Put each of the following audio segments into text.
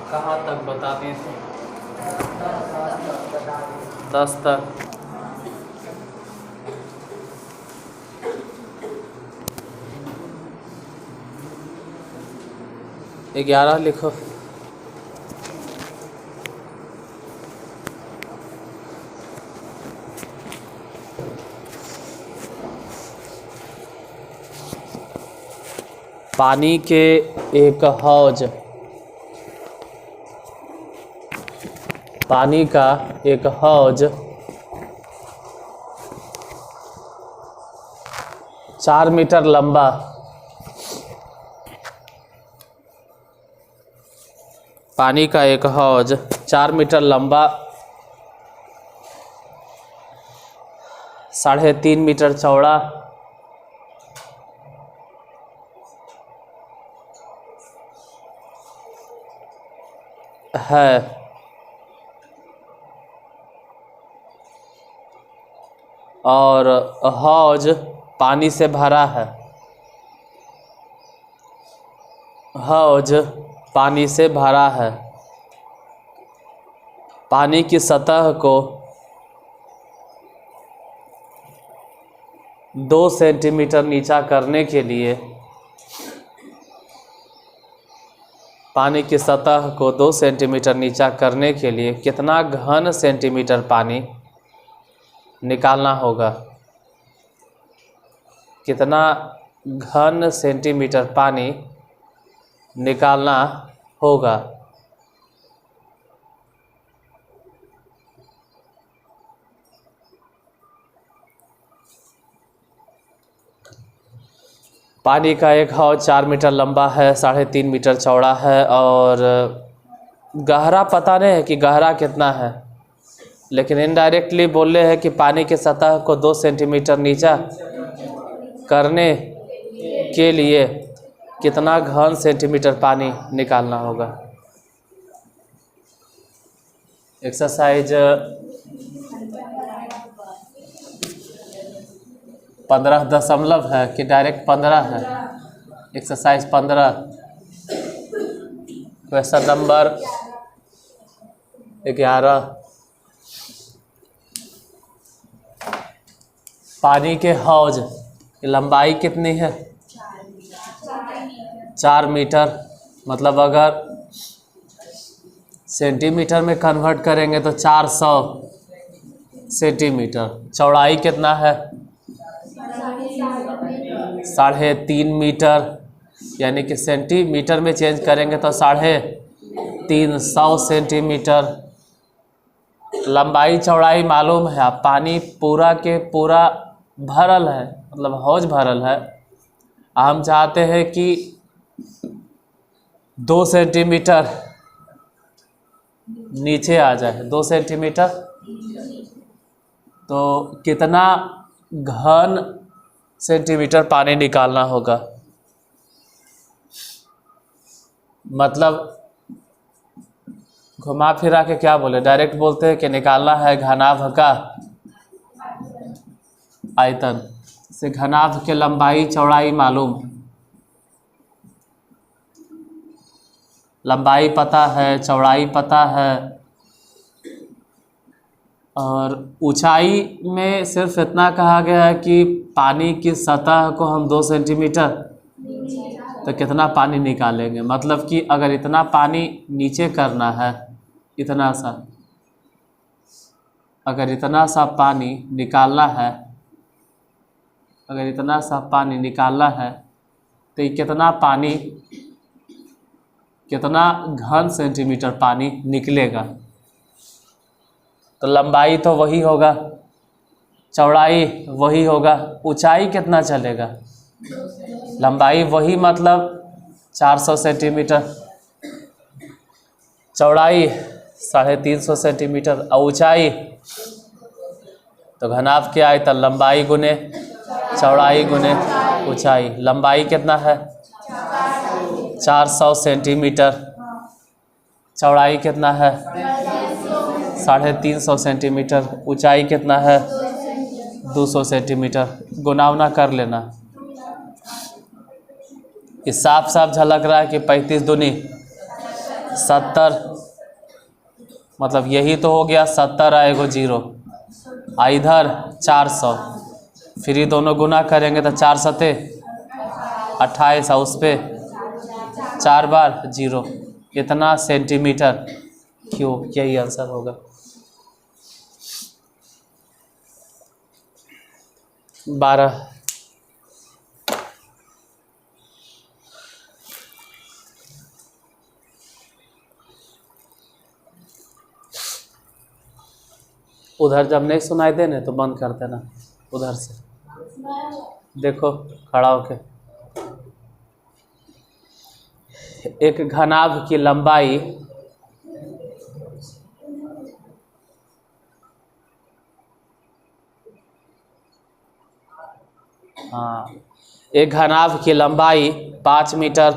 कहाँ तक बताती थी? 10 तक। ग्यारह लिखो। पानी के एक हौज, पानी का एक हौज 4 मीटर लंबा, पानी का एक हौज 4 मीटर लंबा, 3.5 मीटर चौड़ा है और हौज पानी से भरा है। हौज पानी से भरा है। पानी की सतह को 2 सेंटीमीटर नीचा करने के लिए, पानी की सतह को 2 सेंटीमीटर नीचा करने के लिए कितना घन सेंटीमीटर पानी निकालना होगा? कितना घन सेंटीमीटर पानी निकालना होगा? पानी का एक हौज 4 मीटर लंबा है, 3.5 मीटर चौड़ा है और गहरा पता नहीं है कि गहरा कितना है, लेकिन इनडायरेक्टली बोले हैं कि पानी की सतह को 2 सेंटीमीटर नीचा करने के लिए कितना घन सेंटीमीटर पानी निकालना होगा। एक्सरसाइज 15 दशमलव है कि डायरेक्ट 15 है? Exercise 15, question number 11। पानी के हौज की लंबाई कितनी है? 4 मीटर, मतलब अगर सेंटीमीटर में कन्वर्ट करेंगे तो 400 सेंटीमीटर। चौड़ाई कितना है? 3.5 मीटर, यानी कि सेंटीमीटर में चेंज करेंगे तो 350 सेंटीमीटर। लंबाई चौड़ाई मालूम है, आप पानी पूरा के पूरा भरल है, मतलब हौज भरल है। हम चाहते हैं कि 2 सेंटीमीटर नीचे आ जाए, 2 सेंटीमीटर। तो कितना घन सेंटीमीटर पानी निकालना होगा? मतलब घुमा फिरा के क्या बोले, डायरेक्ट बोलते हैं कि निकालना है घनाभ का आयतन से। घनाभ के लंबाई चौड़ाई मालूम, लंबाई पता है, चौड़ाई पता है, और ऊंचाई में सिर्फ इतना कहा गया है कि पानी की सतह को हम 2 सेंटीमीटर, तो कितना पानी निकालेंगे? मतलब कि अगर इतना पानी नीचे करना है, इतना सा, अगर इतना सा पानी निकालना है, अगर इतना सा पानी निकालना है तो ये कितना पानी, कितना घन सेंटीमीटर पानी निकलेगा? तो लंबाई तो वही होगा, चौड़ाई वही होगा, ऊंचाई कितना चलेगा? लंबाई वही, मतलब 400 सेंटीमीटर, चौड़ाई 350 सेंटीमीटर और ऊंचाई तो घनाभ क्या है? तो लंबाई गुने चौड़ाई गुने ऊंचाई। लंबाई कितना है? 400 सेंटीमीटर। चौड़ाई कितना है? 350 सेंटीमीटर। ऊंचाई कितना है? 200 सेंटीमीटर। गुनावना कर लेना। ये साफ साफ झलक रहा है कि 35 दूनी 70, मतलब यही तो हो गया 70 आएगा 0, इधर 400, फिर ये दोनों गुना करेंगे तो 4 सते 28 और उस पर 4 बार 0, इतना सेंटीमीटर क्यूब, यही आंसर होगा। 12। उधर जब नहीं सुनाई देने तो बंद कर देना, उधर से देखो खड़ा होके। एक घनाभ की लंबाई एक घनाभ की लंबाई 5 मीटर,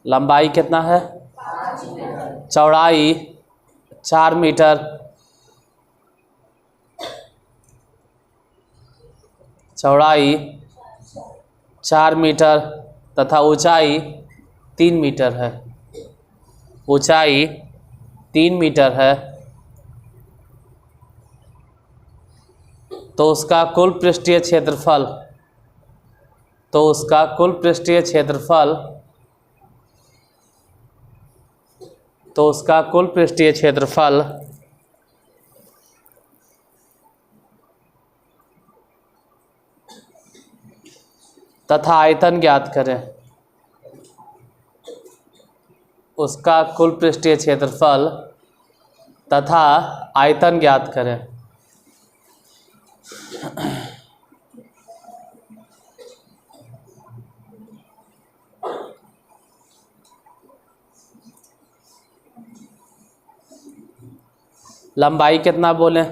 लंबाई कितना है, चौड़ाई 4 मीटर, चौड़ाई 4 मीटर तथा ऊंचाई 3 मीटर है, ऊंचाई 3 मीटर है, तो उसका कुल पृष्ठीय क्षेत्रफल, तो उसका कुल पृष्ठीय क्षेत्रफल, तो उसका कुल पृष्ठीय क्षेत्रफल तथा आयतन ज्ञात करें। उसका कुल पृष्ठीय क्षेत्रफल तथा आयतन ज्ञात करें। लंबाई कितना बोले,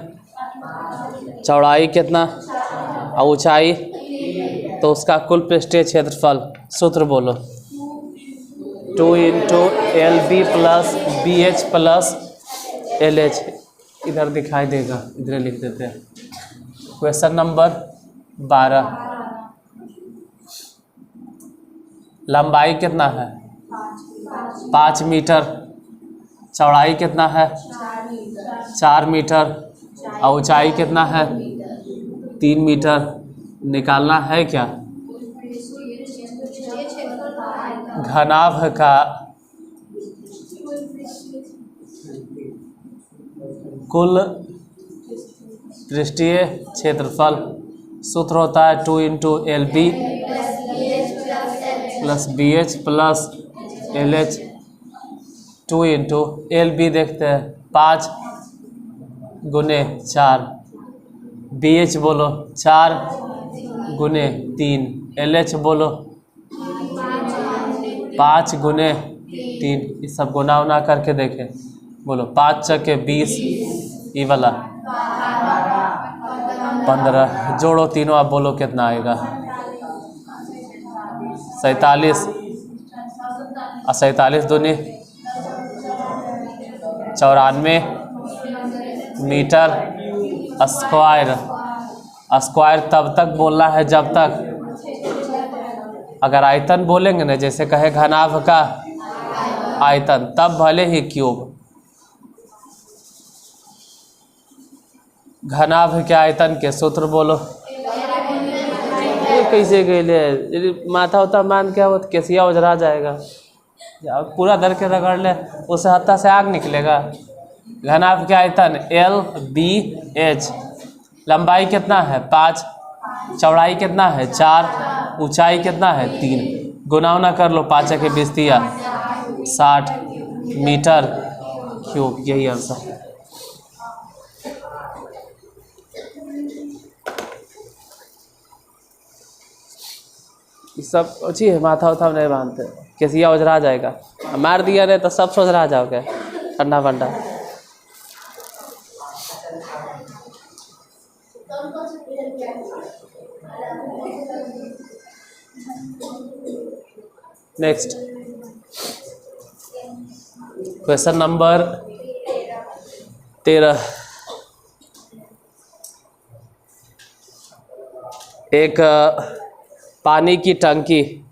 चौड़ाई कितना और ऊंचाई, तो उसका कुल पृष्ठीय क्षेत्रफल, सूत्र बोलो, 2 × LB plus BH plus LH, इधर दिखाई देगा, इधर लिख देते हैं। क्वेश्चन नंबर 12, लंबाई कितना है 5 मीटर, चौड़ाई कितना है 4 मीटर और ऊंचाई कितना है 3 मीटर, निकालना है क्या घनाभ का कुल पृष्ठीय क्षेत्रफल। सूत्र होता है 2 × LB plus BH plus LH। 2 × LB देखते हैं 5 × 4, BH बोलो 4 × 3, LH बोलो 5 × 3, ये सब गुना उना करके देखें, बोलो 5 × 20, ये वाला 15, जोड़ो तीनों, आप बोलो कितना आएगा 47 और 47 दूनी 94 मीटर स्क्वायर। स्क्वायर तब तक बोलना है जब तक, अगर आयतन बोलेंगे ना, जैसे कहे घनाभ का आयतन, तब भले ही क्यूब। घनाभ के आयतन के सूत्र बोलो। ये कैसे गए माथा उता मान के, वो केसिया उजरा जाएगा, पूरा धर के रगड़ ले, उस हत्था से आग निकलेगा। घनाभ के आयतन LBH, लंबाई कितना है 5, चौड़ाई कितना है 4, ऊंचाई कितना है 3, गुना उना कर लो, 5 × 20 60 मीटर क्यूब, यही आंसर। सब अच्छी है, माथा उथा नहीं बांधते, केसिया उजरा जाएगा, मार दिया नहीं तो सब सोचरा जाओगे ठंडा फंडा। नेक्स्ट क्वेश्चन नंबर 13, एक पानी की टंकी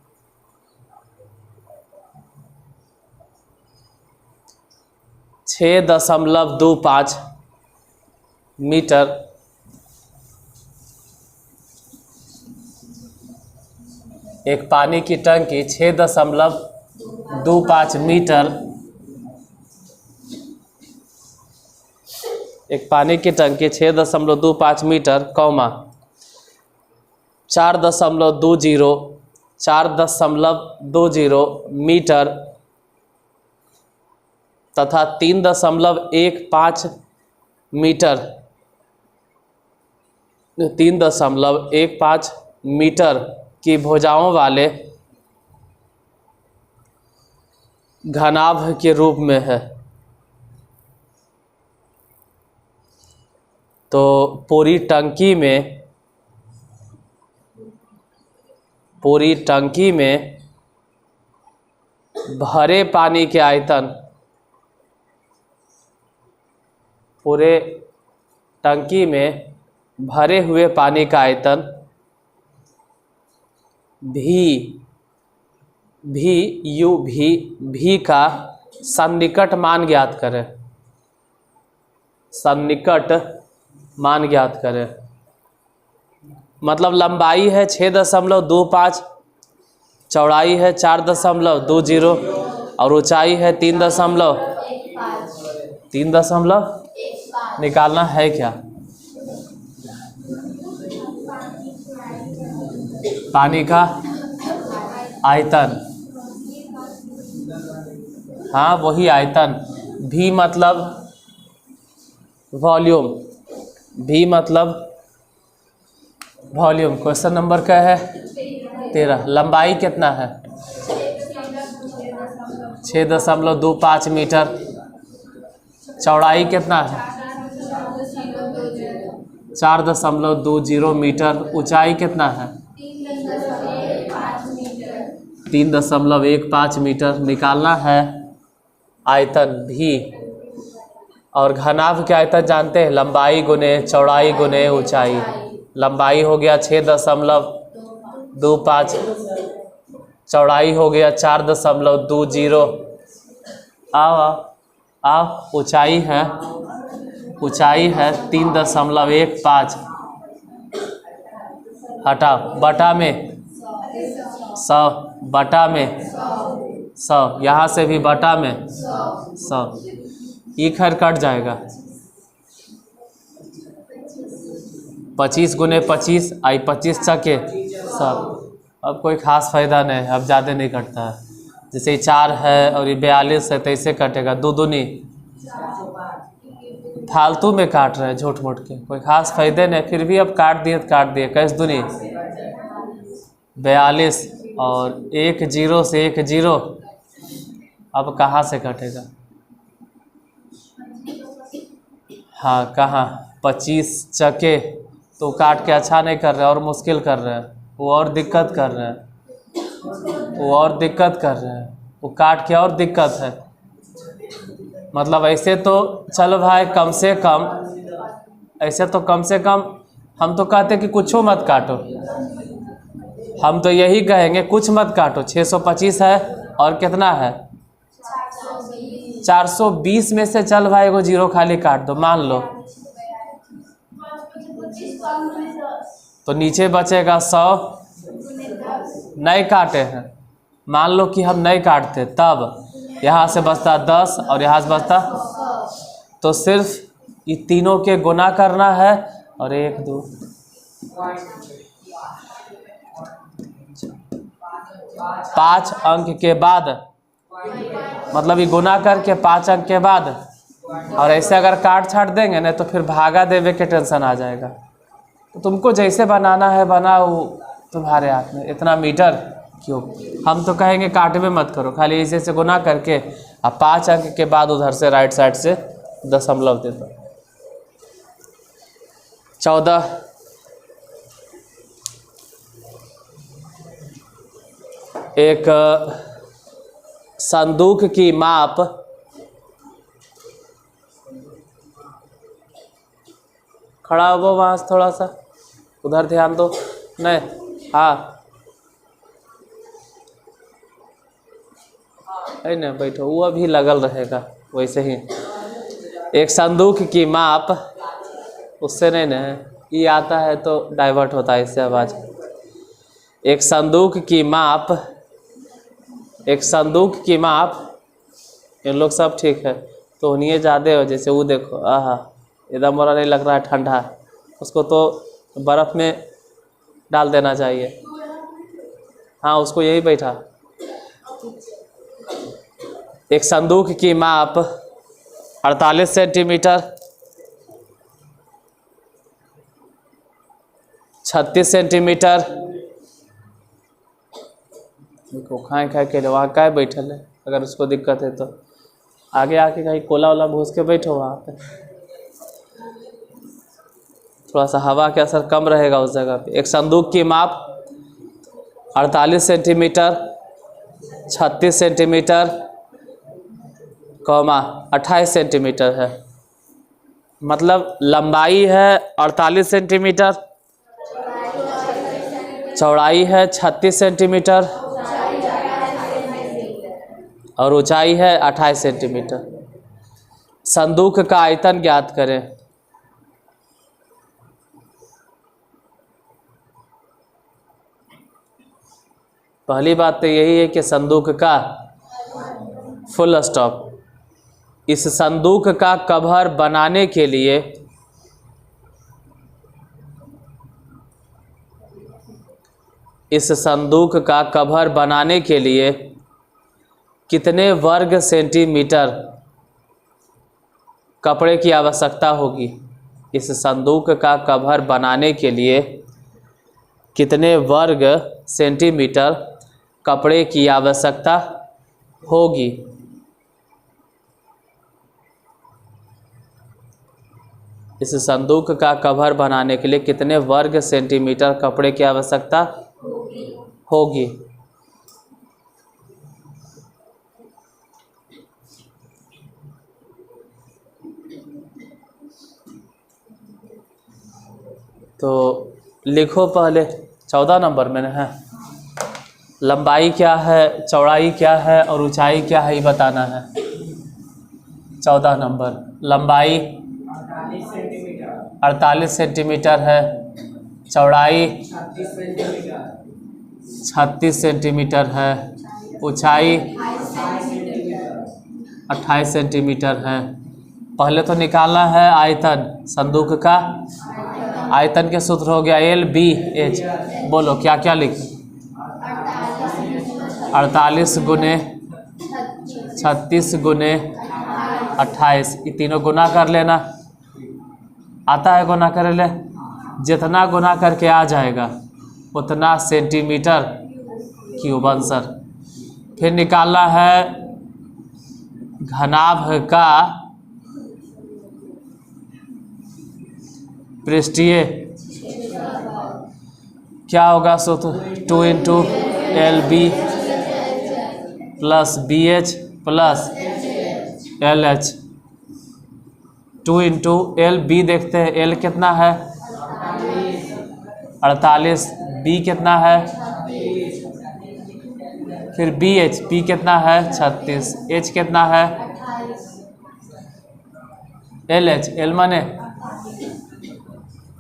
6.25 मीटर, एक पानी की टंकी 6.25 मीटर, एक पानी की टंकी 6.25 मीटर, 4.20 मीटर तथा 3.15 मीटर, 3.15 मीटर की भुजाओं वाले घनाभ के रूप में है। तो पूरी टंकी में भरे पानी के आयतन, पूरे टंकी में भरे हुए पानी का आयतन भी का सन्निकट मान ज्ञात करें, सन्निकट मान ज्ञात करें। मतलब लंबाई है 6.25, चौड़ाई है 4.20 और ऊंचाई है 3 निकालना है क्या? पानी का आयतन, हाँ वही आयतन। भी मतलब वॉल्यूम, भी मतलब वॉल्यूम। क्वेश्चन नंबर क्या है? 13। लंबाई कितना है? 6.25 मीटर। चौड़ाई कितना है? 4.20 मीटर। ऊंचाई कितना है? 3.15 मीटर। निकालना है आयतन भी। और घनाभ के आयतन जानते हैं, लंबाई गुने चौड़ाई गुने ऊंचाई। लंबाई हो गया 6.25, चौड़ाई हो गया 4.20। आओ ऊंचाई है 3.15। हटाओ, बटा में 100, बटा में 100, यहाँ से भी बटा में 100। ये खैर कट जाएगा। 25 गुने 25 आई 25 चके 100। अब कोई खास फायदा नहीं है, अब ज़्यादा नहीं कटता है। जैसे 4 है और ये 42 है तो ऐसे कटेगा, दो दूनी। फालतू में काट रहे हैं झूठ मूठ के, कोई खास फायदे नहीं। फिर भी अब काट दिए तो काट दिए, कैसे दूनी 42 और 1 0 से 1 0। अब कहाँ से कटेगा? हाँ कहाँ 25 चके तो काट के अच्छा नहीं कर रहे और मुश्किल कर रहे हैं, वो और दिक्कत कर रहे हैं, वो काट के और दिक्कत है। मतलब ऐसे तो चलो भाई कम से कम, ऐसे तो कम से कम हम तो कहते कि कुछ मत काटो, हम तो यही कहेंगे कुछ मत काटो। 625 है और कितना है 420 में से चल भाई एगो 0 खाली काट दो, मान लो तो नीचे बचेगा 100। नहीं काटे हैं, मान लो कि हम नहीं काटते, तब यहाँ से बचता 10 और यहाँ से बचता, तो सिर्फ ये तीनों के गुना करना है। और 1 2 5 अंक के बाद, मतलब ये गुना करके 5 अंक के बाद। और ऐसे अगर काट छाट देंगे ना तो फिर भागा देवे के टेंशन आ जाएगा। तो तुमको जैसे बनाना है बनाओ, तुम्हारे हाथ में। इतना मीटर क्यों, हम तो कहेंगे काटवे मत करो, खाली ऐसे से गुना करके अब 5 अंक के बाद उधर से राइट साइड से दशमलव दे दो। 14 एक संदूक की माप खड़ा हो वहाँ से, थोड़ा सा उधर ध्यान दो। नहीं, हाँ है ना, बैठो, वो अभी लगल रहेगा वैसे ही। एक संदूक की माप, उससे नहीं ना, ये आता है तो डाइवर्ट होता है इससे आवाज़। एक संदूक की माप, एक संदूक की माप, इन लोग सब ठीक है, तो उन्हें ज़्यादा हो, जैसे वो देखो, आहा एकदम मोरा नहीं लग रहा है ठंडा, उसको तो बर्फ़ में डाल देना चाहिए। हाँ, उसको यही बैठा। एक संदूक की माप 48 सेंटीमीटर, 36 सेंटीमीटर। देखो खाए खाए के वहाँ का बैठल है, अगर उसको दिक्कत है तो आगे आके कहीं कोला वोला भूस के बैठो वहाँ पे, थोड़ा सा हवा का असर कम रहेगा उस जगह पे। एक संदूक की माप 48 सेंटीमीटर, 36 सेंटीमीटर, 28 सेंटीमीटर है। मतलब लंबाई है 48 सेंटीमीटर, चौड़ाई है 36 सेंटीमीटर और ऊंचाई है 28 सेंटीमीटर। संदूक का आयतन ज्ञात करें। पहली बात तो यही है कि संदूक का फुल स्टॉप, इस संदूक का कवर बनाने के लिए इस संदूक का कवर बनाने के लिए कितने वर्ग सेंटीमीटर कपड़े की आवश्यकता होगी? इस संदूक का कवर बनाने के लिए कितने वर्ग सेंटीमीटर कपड़े की आवश्यकता होगी? इस संदूक का कवर बनाने के लिए कितने वर्ग सेंटीमीटर कपड़े की आवश्यकता होगी? तो लिखो पहले, 14 नंबर में है। लंबाई क्या है, चौड़ाई क्या है और ऊंचाई क्या है, ये बताना है। 14 नंबर, लंबाई 48 सेंटीमीटर है, चौड़ाई 36 सेंटीमीटर है, ऊंचाई 28 सेंटीमीटर है। पहले तो निकालना है आयतन, संदूक का आयतन के सूत्र हो गया LBH। बोलो क्या क्या लिखें? 48 गुने 36 गुने 28, ये तीनों गुना कर लेना। आता है गुना कर ले, जितना गुना करके आ जाएगा उतना सेंटीमीटर क्यूब आंसर। फिर निकालना है घनाभ का पृष्ठीय, क्या होगा सूत्र? 2 × LB plus BH plus LH। 2 × LB देखते हैं, L कितना है 48, B कितना है, फिर BH, B कितना है 36, H कितना है LH, L माने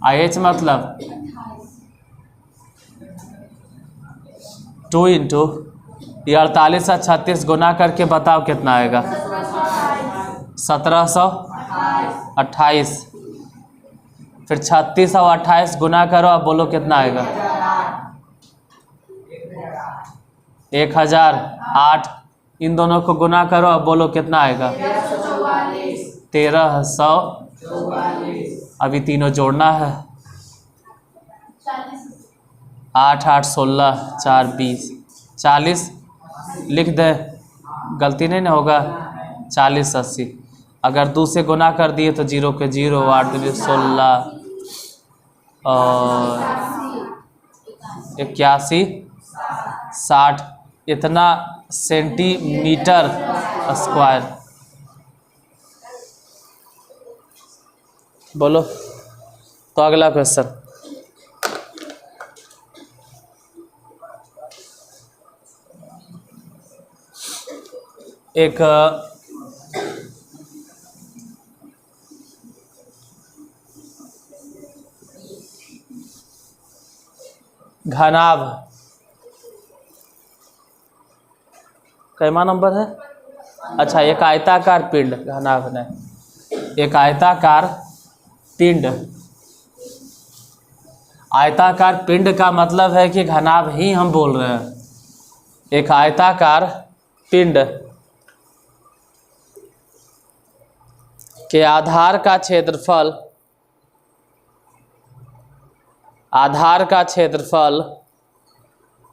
IH मतलब 2 × ये 48 और 36 गुना करके बताओ कितना आएगा? 1728। फिर 36 और 28 गुना करो, अब बोलो कितना आएगा? 1008। इन दोनों को गुना करो, अब बोलो कितना आएगा? 1344। अभी तीनों जोड़ना है। 8 8 16 4 20 40 लिख दे, गलती नहीं ना होगा। 40 80, अगर 2 से गुना कर दिए तो 0 के 0, 8 2 16 और 81 60, इतना सेंटीमीटर स्क्वायर। बोलो तो अगला क्वेश्चन। एक घनाभ, कैमा नंबर है? अच्छा, एक आयताकार पिंड, घनाभ नहीं, एक आयताकार पिंड। आयताकार पिंड का मतलब है कि घनाभ ही हम बोल रहे हैं। एक आयताकार पिंड के आधार का क्षेत्रफल, आधार का क्षेत्रफल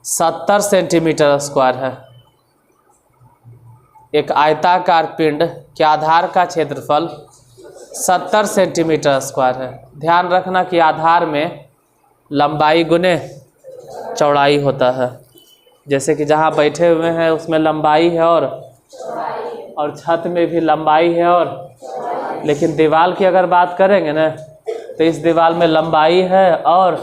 70 सेंटीमीटर स्क्वायर है। एक आयताकार पिंड के आधार का क्षेत्रफल 70 सेंटीमीटर स्क्वायर है। ध्यान रखना कि आधार में लंबाई गुने चौड़ाई होता है। जैसे कि जहाँ बैठे हुए हैं उसमें लंबाई है और छत में भी लंबाई है लेकिन दीवार की अगर बात करेंगे ना तो इस दीवार में लंबाई है और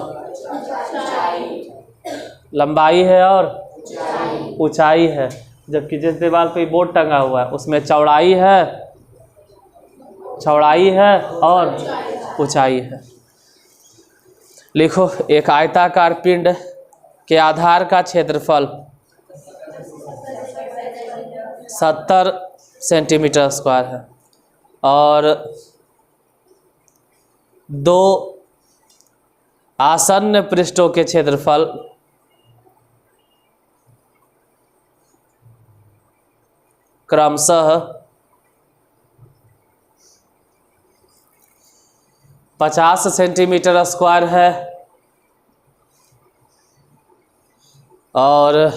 ऊंचाई है, जबकि जिस दीवार पे बोर्ड टंगा हुआ है उसमें चौड़ाई है और ऊंचाई है। लिखो, एक आयताकार पिंड के आधार का क्षेत्रफल 70 सेंटीमीटर स्क्वायर है और दो आसन्न पृष्ठों के क्षेत्रफल क्रमशः 50 सेंटीमीटर स्क्वायर है और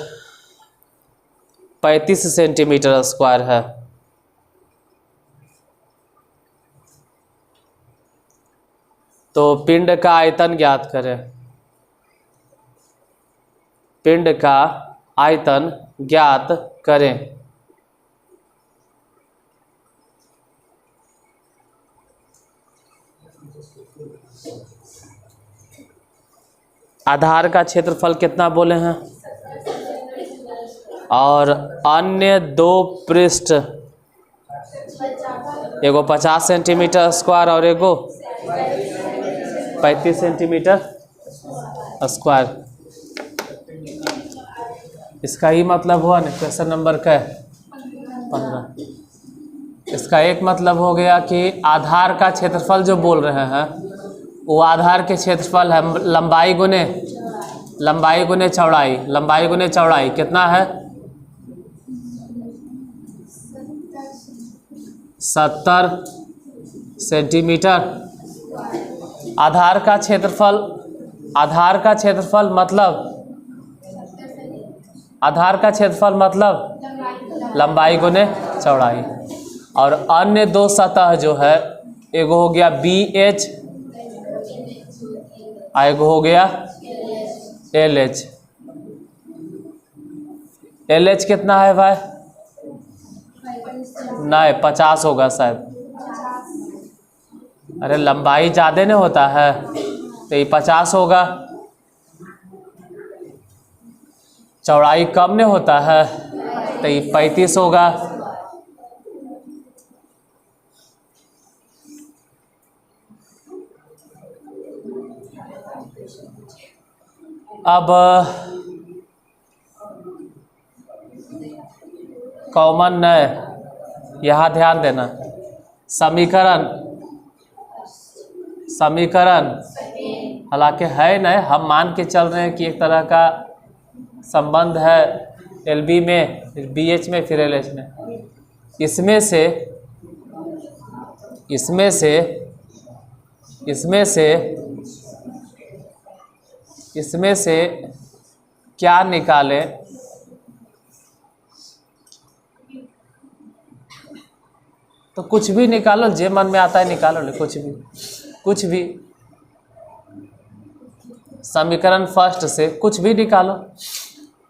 35 सेंटीमीटर स्क्वायर है। तो पिंड का आयतन ज्ञात करें। पिंड का आयतन ज्ञात करें। आधार का क्षेत्रफल कितना बोले हैं और अन्य दो पृष्ठ, एगो 50 सेंटीमीटर स्क्वायर और एगो 35 सेंटीमीटर स्क्वायर। इसका ही मतलब हुआ ना, क्वेश्चन नंबर का 15। इसका एक मतलब हो गया कि आधार का क्षेत्रफल जो बोल रहे हैं वो आधार के क्षेत्रफल है लंबाई गुने चौड़ाई। लंबाई गुने चौड़ाई कितना है? 70 सेंटीमीटर। आधार का क्षेत्रफल मतलब लंबाई गुने चौड़ाई। और अन्य दो सतह जो है, एगो हो गया BH और एगो हो गया LH। LH कितना है भाई? नहीं, 50 होगा शायद। अरे लंबाई ज़्यादा नहीं होता है तो ये 50 होगा, चौड़ाई कम नहीं होता है तो ये 35 होगा। अब कॉमन है, यहाँ ध्यान देना। समीकरण हालांकि है नहीं, हम मान के चल रहे हैं कि एक तरह का संबंध है LB में, फिर BH में, फिर LH में। इसमें से क्या निकालें? तो कुछ भी निकालो, जो मन में आता है निकालो, कुछ भी समीकरण फर्स्ट से कुछ भी निकालो।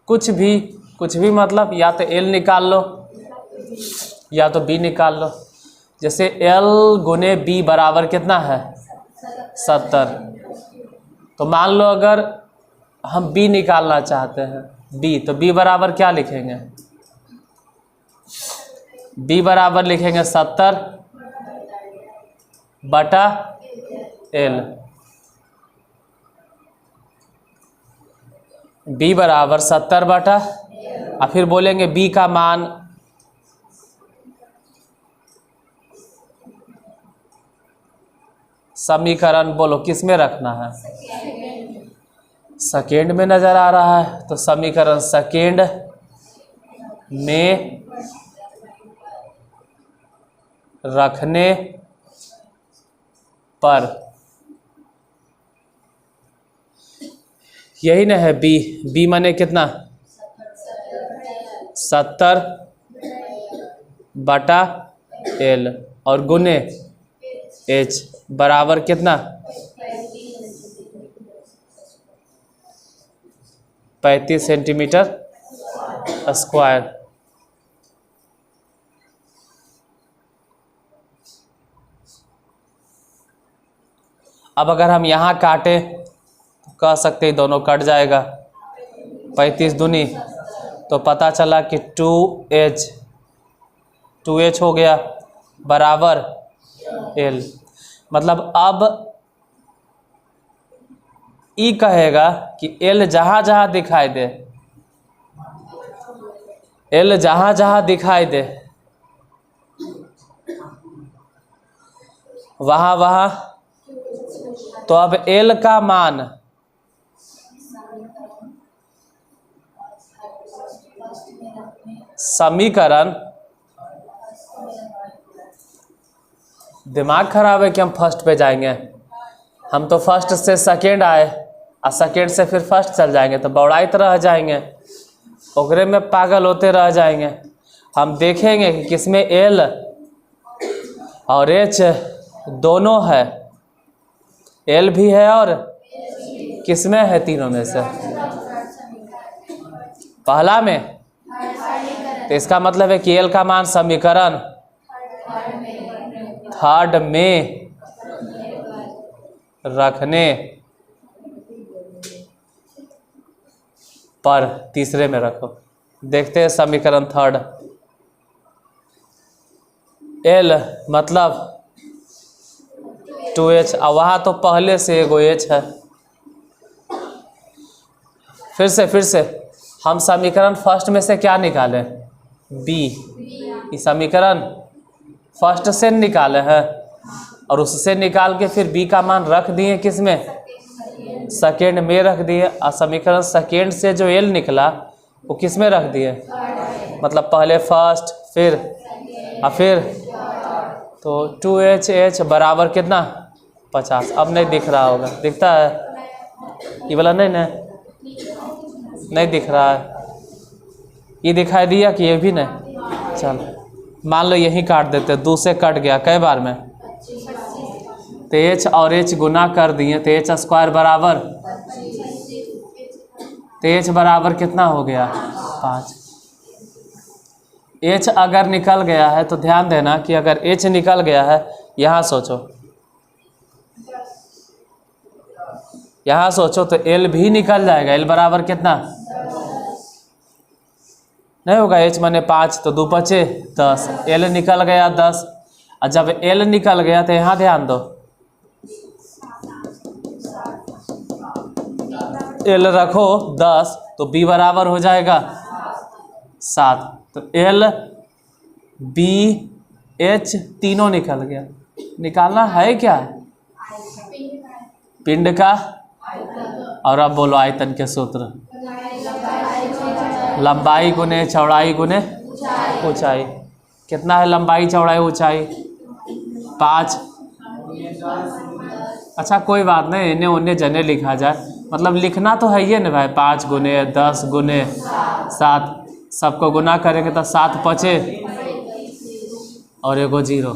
कुछ भी मतलब या तो L निकाल लो या तो B निकाल लो। जैसे L गुने B बराबर कितना है? 70। तो मान लो अगर हम B निकालना चाहते हैं, B, तो B बराबर क्या लिखेंगे? b बराबर लिखेंगे 70 बटा l। b बराबर 70 बटा, और फिर बोलेंगे b का मान समीकरण बोलो किस में रखना है? सेकेंड में नजर आ रहा है, तो समीकरण सेकेंड में रखने पर, यही ना है b माने कितना? 70 बटा l, और गुने h बराबर कितना? 35 सेंटीमीटर स्क्वायर। अब अगर हम यहाँ काटे तो कह सकते हैं दोनों कट जाएगा, 35 दूनी, तो पता चला कि 2h हो गया बराबर l। मतलब अब ई कहेगा कि l जहाँ जहाँ दिखाई दे, l जहाँ जहाँ दिखाई दे वहाँ वहाँ, तो अब l का मान समीकरण, दिमाग खराब है कि हम फर्स्ट पे जाएंगे, हम तो फर्स्ट से सेकेंड आए और सेकेंड से फिर फर्स्ट चल जाएंगे तो बौड़ाइत रह जाएंगे, ओकरे में पागल होते रह जाएंगे। हम देखेंगे कि किसमें एल और एच दोनों है, एल भी है और किसमें है? तीनों में से पहला में, तो इसका मतलब है कि एल का मान समीकरण थर्ड में रखने पर तीसरे में रखो। देखते हैं समीकरण थर्ड, एल मतलब 2h, और वहाँ तो पहले से एगो h है। फिर से हम समीकरण फर्स्ट में से क्या निकालें? b। इस समीकरण फर्स्ट से निकाले हैं और उससे निकाल के फिर b का मान रख दिए किस में? सेकेंड में रख दिए, और समीकरण सेकेंड से जो l निकला वो किस में रख दिए? मतलब पहले फर्स्ट फिर और फिर, तो 2h बराबर कितना? 50। अब नहीं दिख रहा होगा, दिखता है ये वाला? नहीं दिख रहा है। ये दिखाई दिया कि ये भी नहीं? चल मान लो यही काट देते, 2 से कट गया, कई बार में? तो h और h गुना कर दिए तो h स्क्वायर बराबर, तो h बराबर कितना हो गया? 5। h अगर निकल गया है तो ध्यान देना कि अगर h निकल गया है, यहाँ सोचो तो l भी निकल जाएगा। l बराबर कितना? नहीं होगा, h माने 5, तो 2 बचे 10, l निकल गया 10, और जब l निकल गया तो यहाँ ध्यान दो, l रखो 10 तो b बराबर हो जाएगा 7, तो l b h तीनों निकल गया। निकालना है क्या? पिंड का, और अब बोलो आयतन के सूत्र, लंबाई गुने चौड़ाई गुने ऊंचाई। कितना है लंबाई चौड़ाई ऊंचाई? 5। अच्छा कोई बात नहीं, इन्हें उन्हें जने लिखा जाए, मतलब लिखना तो है ही ना भाई। 5 गुने 10 गुने 7, सबको गुना करेंगे तो 7 बचे और एगो 0,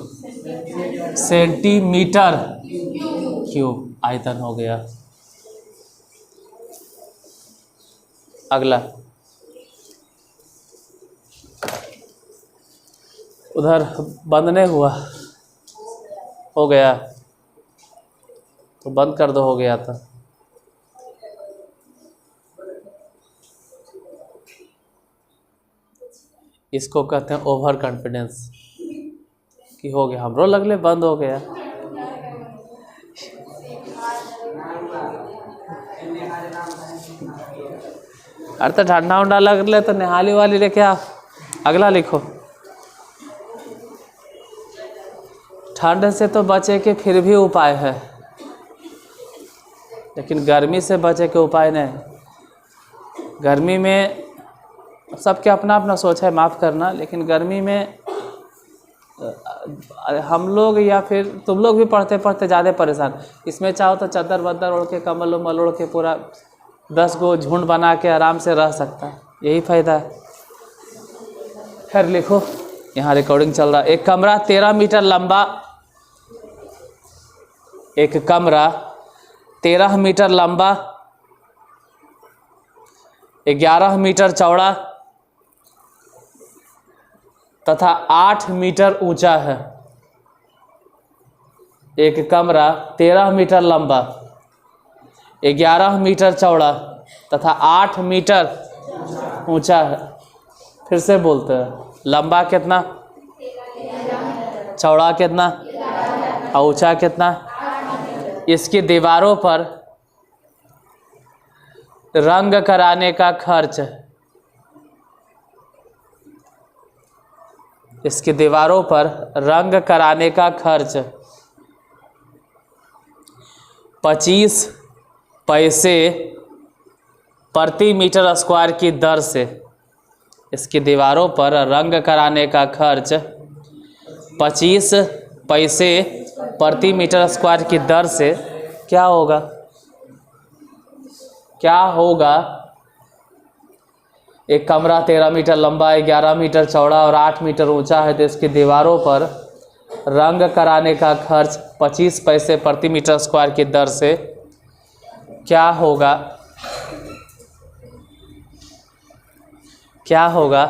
सेंटीमीटर क्यूब आयतन हो गया। अगला, उधर बंद नहीं हुआ, हो गया तो बंद कर दो, हो गया था। इसको कहते हैं ओवर कॉन्फिडेंस कि हो गया, हमरो लगले बंद हो गया। अरे तो ठंडा उंडा लग ले तो निहाली वाली लेके आ। अगला लिखो। ठंड से तो बचे के फिर भी उपाय है, लेकिन गर्मी से बचे के उपाय नहीं। गर्मी में सबके अपना अपना सोच है, माफ़ करना, लेकिन गर्मी में हम लोग या फिर तुम लोग भी पढ़ते पढ़ते ज़्यादा परेशान। इसमें चाहो तो चादर वदर ओढ़ के, कम्बल उम्बल ओढ़ के पूरा 10 गो झुंड बना के आराम से रह सकता है, यही फ़ायदा है। खैर लिखो, यहाँ रिकॉर्डिंग चल रहा है। एक कमरा 13 मीटर लंबा, एक कमरा 13 मीटर लंबा, 11 मीटर चौड़ा तथा 8 मीटर ऊंचा है। एक कमरा 13 मीटर लंबा, 11 मीटर चौड़ा तथा 8 मीटर ऊंचा है। फिर से बोलते हैं, लंबा कितना, चौड़ा कितना और ऊंचा कितना। इसकी दीवारों पर रंग कराने का खर्च, इसकी दीवारों पर रंग कराने का खर्च 25 पैसे प्रति मीटर स्क्वायर की दर से, इसकी दीवारों पर रंग कराने का खर्च 25 पैसे प्रति मीटर स्क्वायर की दर से क्या होगा, क्या होगा। एक कमरा 13 मीटर लंबा, 11 मीटर चौड़ा और 8 मीटर ऊंचा है, तो इसकी दीवारों पर रंग कराने का खर्च 25 पैसे प्रति मीटर स्क्वायर की दर से क्या होगा, क्या होगा।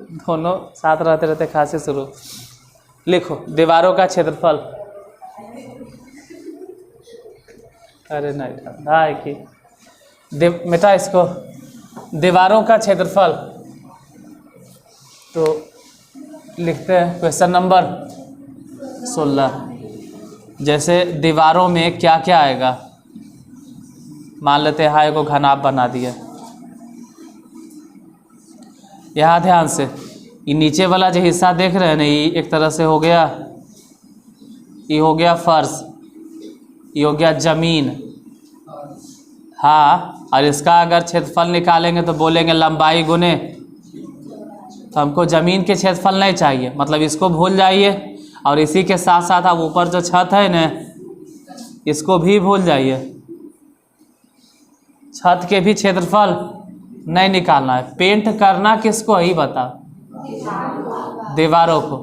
दोनों साथ रहते रहते खांसी शुरू। लिखो, दीवारों का क्षेत्रफल, अरे नहीं ठंडा है कि मिटा इसको। दीवारों का क्षेत्रफल, तो लिखते हैं क्वेश्चन नंबर 16। जैसे दीवारों में क्या क्या आएगा, मान लेते हैं एक घनाभ बना दिया। यहाँ ध्यान से, ये नीचे वाला जो हिस्सा देख रहे हैं ना, ये एक तरह से हो गया, ये हो गया फर्श, ये हो गया जमीन। हाँ, और इसका अगर क्षेत्रफल निकालेंगे तो बोलेंगे लंबाई गुने, तो हमको ज़मीन के क्षेत्रफल नहीं चाहिए, मतलब इसको भूल जाइए। और इसी के साथ साथ अब ऊपर जो छत है ना, इसको भी भूल जाइए। छत के भी क्षेत्रफल नहीं निकालना है। पेंट करना किसको ही बता, दीवारों को।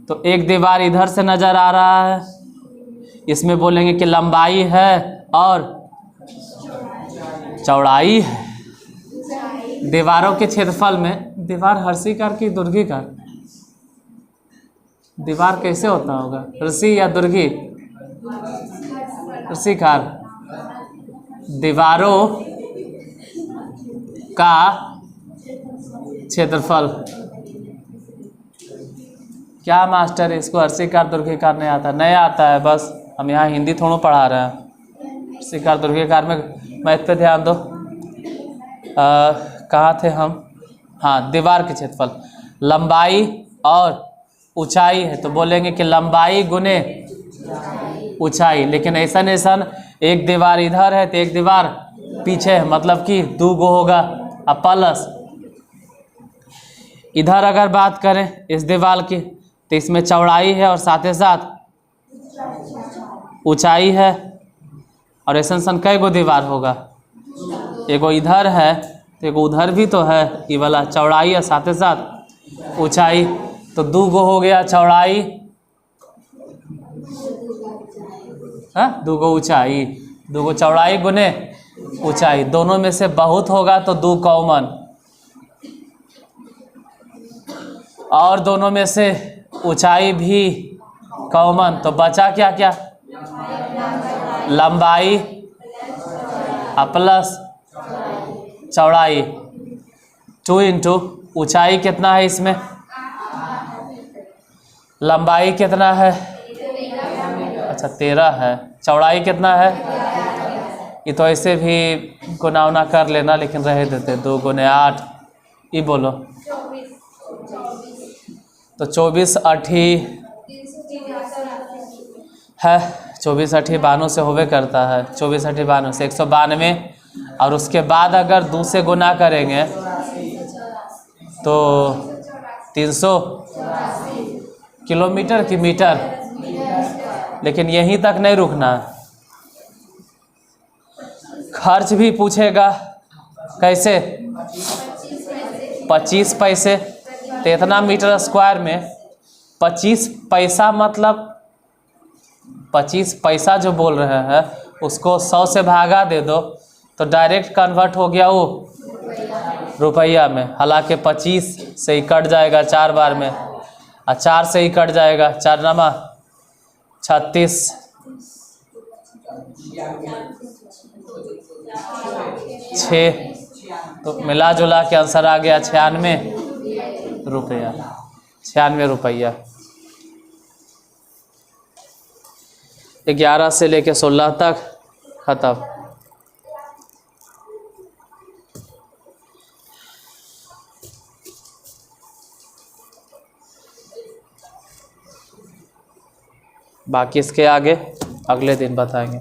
तो एक दीवार इधर से नज़र आ रहा है, इसमें बोलेंगे कि लंबाई है और चौड़ाई है। दीवारों के क्षेत्रफल में, दीवार हर्षिकार की दुर्घिकार, दीवार कैसे होता होगा, हर्षी या दुर्घी, हर्षिकार। दीवारों का क्षेत्रफल, क्या मास्टर इसको हर्षिकार दुर्घिकार नहीं आता, नहीं आता है, बस हम यहाँ हिंदी थोड़ा पढ़ा रहे हैं। हर्षिकार दुर्घिकार में मैथ पे ध्यान दो। कहाँ थे हम, हाँ, दीवार के क्षेत्रफल, लंबाई और ऊंचाई है, तो बोलेंगे कि लंबाई गुने ऊंचाई। लेकिन ऐसा एक दीवार इधर है तो एक दीवार पीछे है, मतलब कि 2 गो होगा। अब प्लस इधर अगर बात करें इस दीवार की, तो इसमें चौड़ाई है और साथ ही साथ ऊंचाई है। और ऐसा कई गो दीवार होगा, एगो इधर है तो एगो उधर भी तो है, ये वाला चौड़ाई है साथ ही साथ ऊंचाई, तो 2 गो हो गया चौड़ाई, हाँ, 2 गो ऊंचाई, 2 गो चौड़ाई गुने ऊंचाई। दोनों में से बहुत होगा तो 2 कॉमन, और दोनों में से ऊंचाई भी कॉमन, तो बचा क्या क्या, लंबाई प्लस चौड़ाई। 2 इंटू ऊंचाई कितना है इसमें, लंबाई कितना है, अच्छा 13 है, चौड़ाई कितना है, ये तो ऐसे भी गुना उना कर लेना लेकिन रह देते, 2 गुने 8, ये बोलो तो 24 8 है, 24 8 92 से होवे करता है, 24 8 92 से 192, और उसके बाद अगर 2 से गुना करेंगे तो 300 किलोमीटर की मीटर, लेकिन यहीं तक नहीं रुकना, खर्च भी पूछेगा, कैसे 25 पैसे, तो इतना मीटर स्क्वायर में 25 पैसा मतलब 25 पैसा जो बोल रहे हैं उसको 100 से भागा दे दो तो डायरेक्ट कन्वर्ट हो गया वो रुपया में, हालांकि 25 से ही कट जाएगा 4 बार में, और 4 से ही कट जाएगा, 4 नमा 36, 6, तो मिला जुला के आंसर आ गया 96 रुपया, 96 रुपया। 11 से लेके 16 तक खत्म। बाकी इसके आगे अगले दिन बताएंगे।